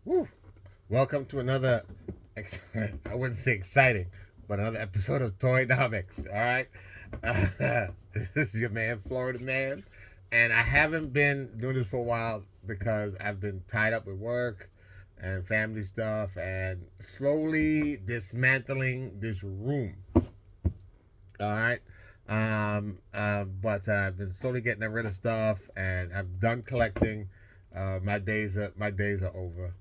Woo. Welcome to another, I wouldn't say exciting, but another episode of TOY-NOMICS. All right. This is your man, Florida Man. And I haven't been doing this for a while because I've been tied up with work and family stuff and slowly dismantling this room. All right. But I've been slowly getting rid of stuff and I've done collecting. My days are over.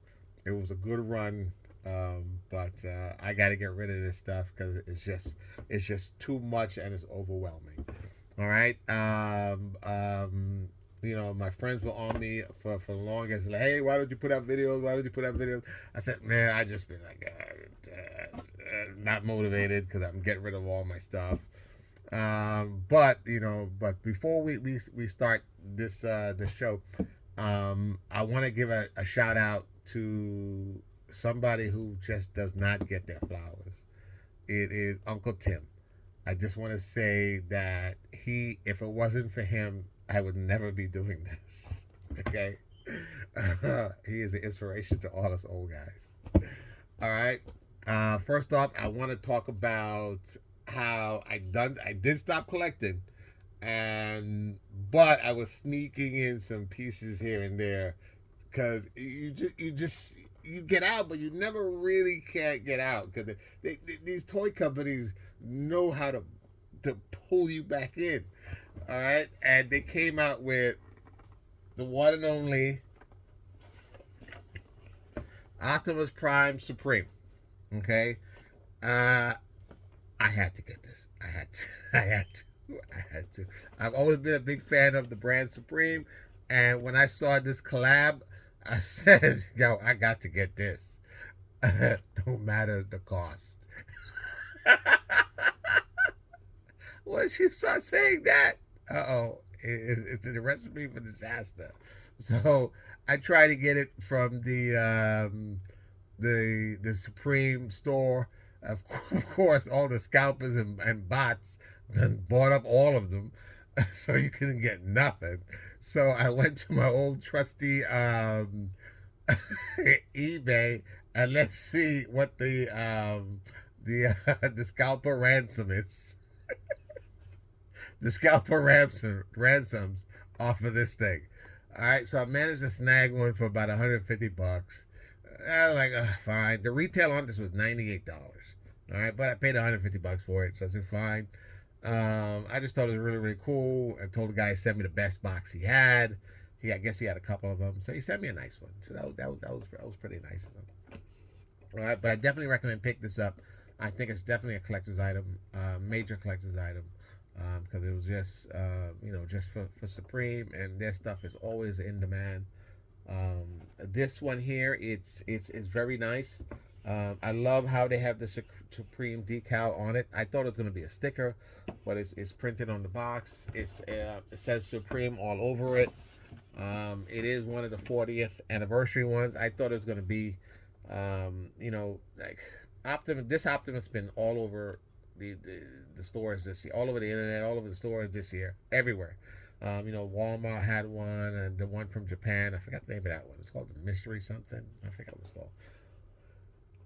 It was a good run, but I got to get rid of this stuff because it's just too much and it's overwhelming. All right. My friends were on me for the longest. Like, hey, why don't you put out videos? Why don't you put out videos? I said, man, I just been like not motivated because I'm getting rid of all my stuff. But before we start this show, I want to give a shout out to somebody who just does not get their flowers. It is Uncle Tim. I just want to say that if it wasn't for him, I would never be doing this. Okay, he is an inspiration to all us old guys. All right. First off, I want to talk about how I did stop collecting, but I was sneaking in some pieces here and there because you get out, but you never really can't get out because these toy companies know how to pull you back in. All right, and they came out with the one and only Optimus Prime Supreme. Okay, I had to get this. I had to. I've always been a big fan of the brand Supreme, and when I saw this collab, I said, "Yo, I got to get this, no matter the cost." Once you start saying that, it's a recipe for disaster. So I try to get it from the Supreme store. Of course, all the scalpers and bots done bought up all of them, so you couldn't get nothing. So I went to my old trusty eBay and let's see what the scalper ransom is. The scalper ransoms off of this thing. All right, so I managed to snag one for about $150. I was like, fine. The retail on this was $98. All right, but I paid $150 for it, so I said fine. I just thought it was really, really cool. I told the guy to send me the best box he had. I guess he had a couple of them, so he sent me a nice one. So that was pretty nice of him. All right, but I definitely recommend pick this up. I think it's definitely a collector's item, major collector's item, because it was just just for Supreme, and their stuff is always in demand. This one here, it's very nice. I love how they have the Supreme decal on it. I thought it was going to be a sticker, but it's printed on the box. It says Supreme all over it. It is one of the 40th anniversary ones. I thought it was going to be, like Optimus. This Optimus has been all over the stores this year, all over the internet, all over the stores this year, everywhere. Walmart had one, and the one from Japan, I forgot the name of that one. It's called the Mystery something. I forgot what it's called.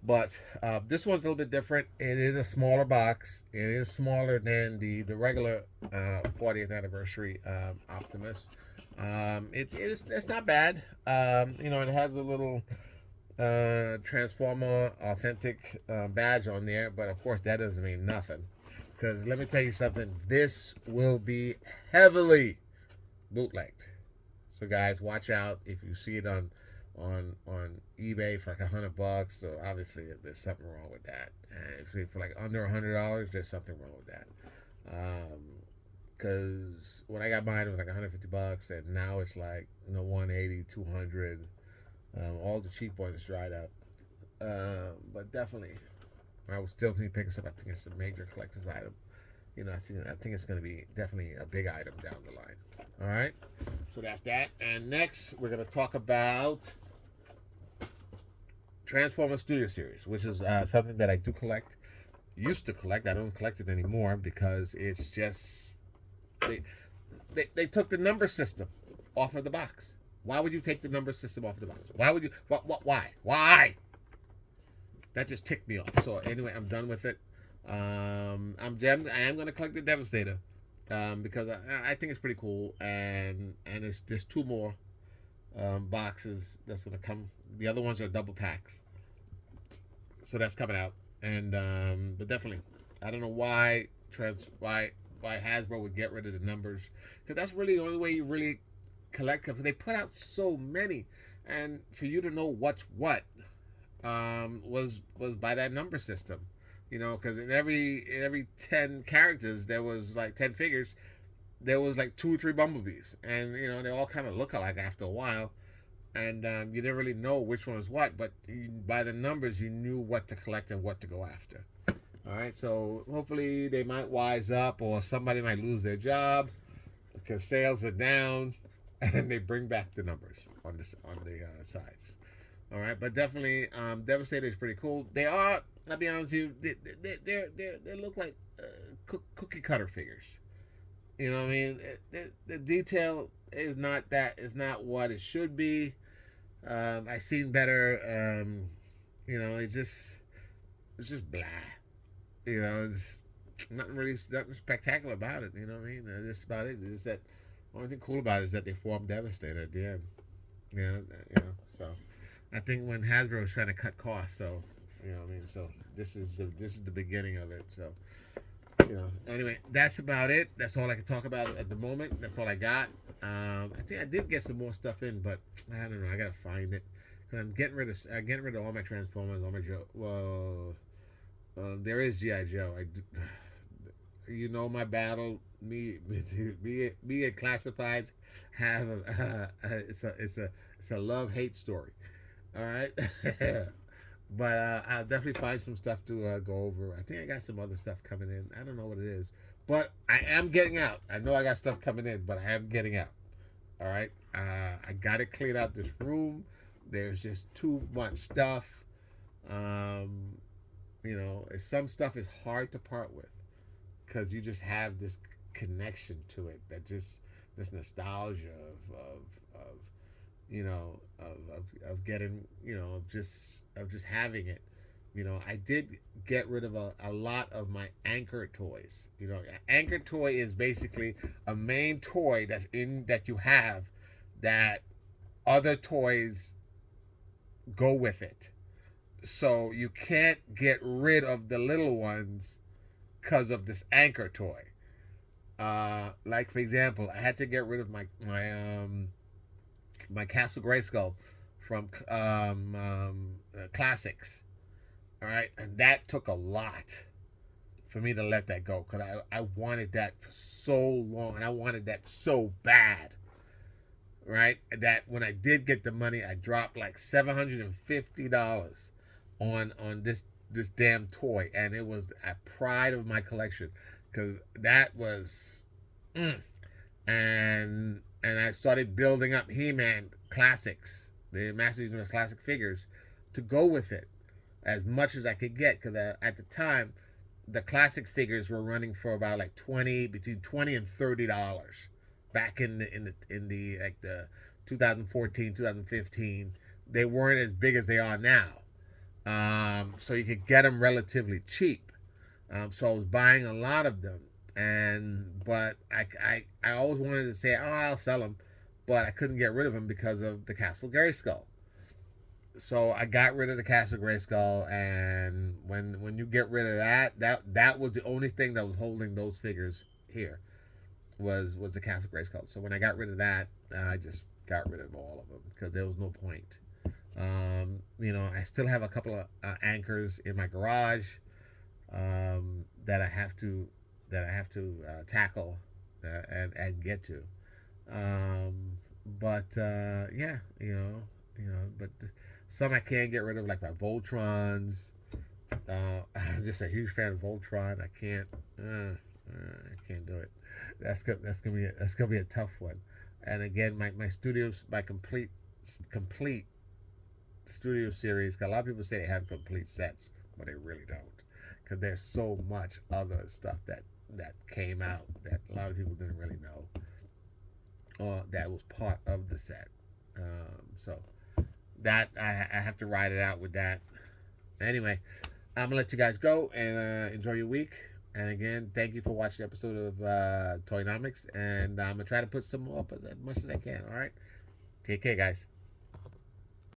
But this one's a little bit different. It is a smaller box. It is smaller than the regular 40th anniversary Optimus. It's not bad. It has a little Transformer authentic badge on there, but of course that doesn't mean nothing. Because let me tell you something, this will be heavily bootlegged. So guys, watch out if you see it on eBay for like $100. So obviously there's something wrong with that. And if for like under $100, there's something wrong with that. Because when I got mine, it was like $150, and now it's like 180, 200. All the cheap ones dried up. But definitely, I would still be picking up. I think it's a major collector's item. I think it's going to be definitely a big item down the line. All right, so that's that. And next, we're going to talk about Transformer Studio Series, which is something that I do collect. Used to collect. I don't collect it anymore because it's just they took the number system off of the box. Why would you take the number system off the box? Why would you? Why? That just ticked me off. So anyway, I'm done with it. I am going to collect the Devastator because I think it's pretty cool, and there's two more boxes that's going to come. The other ones are double packs, so that's coming out. And but definitely, I don't know why Hasbro would get rid of the numbers, because that's really the only way you really collect them. They put out so many, and for you to know what's what was by that number system, because in every 10 characters there was like 10 figures, there was like 2 or 3 bumblebees, and they all kind of look alike after a while, and you didn't really know which one was what, but by the numbers you knew what to collect and what to go after. All right, so hopefully they might wise up, or somebody might lose their job because sales are down, and they bring back the numbers on the sides. All right, but definitely, Devastator is pretty cool. They are. I'll be honest with you. They look like cookie cutter figures. You know what I mean? The detail is not what it should be. I seen better. It's just blah. It's nothing spectacular about it. You know what I mean? That's just about it. It's that only thing cool about it is that they formed Devastator at the end. So I think when Hasbro was trying to cut costs, so what I mean. So this is the beginning of it. So anyway, that's about it. That's all I can talk about at the moment. That's all I got. I think I did get some more stuff in, but I don't know. I gotta find it, because I'm getting rid of all my Transformers, all my Joe. Well, there is G.I. Joe. My battle. Me and Classifieds have it's a love-hate story. All right. But I'll definitely find some stuff to go over. I think I got some other stuff coming in. I don't know what it is, but I am getting out. I know I got stuff coming in, but I am getting out. All right. I got to clean out this room. There's just too much stuff. Some stuff is hard to part with, because you just have this connection to it, that just this nostalgia of getting, of just having it. I did get rid of a lot of my anchor toys. Anchor toy is basically a main toy that you have, that other toys go with it. So you can't get rid of the little ones because of this anchor toy. Like, for example, I had to get rid of my Castle Grayskull from Classics. All right, and that took a lot for me to let that go, because I wanted that for so long, and I wanted that so bad. Right, that when I did get the money, I dropped like $750 on this damn toy, and it was a pride of my collection, because that was, and I started building up He-Man Classics, the Master Universe Classic figures, to go with it as much as I could get, because at the time the classic figures were running for about like between $20 and $30 back in the like the 2014 2015. They weren't as big as they are now, so you could get them relatively cheap. So I was buying a lot of them, but I always wanted to say, I'll sell them, but I couldn't get rid of them because of the Castle Grayskull. So I got rid of the Castle Grayskull, and when you get rid of that was the only thing that was holding those figures here, was the Castle Grayskull. So when I got rid of that, I just got rid of all of them, because there was no point. I still have a couple of anchors in my garage that I have to tackle and get to. But some I can't get rid of, like my Voltrons. I'm just a huge fan of Voltron. I can't do it. That's gonna be a tough one. And again, my complete studio series. 'Cause a lot of people say they have complete sets, but they really don't, because there's so much other stuff that came out that a lot of people didn't really know, or that was part of the set. So that I have to ride it out with that. Anyway, I'm gonna let you guys go and enjoy your week. And again, thank you for watching the episode of TOY-NOMICS. And I'm gonna try to put some up as much as I can. All right, take care, guys.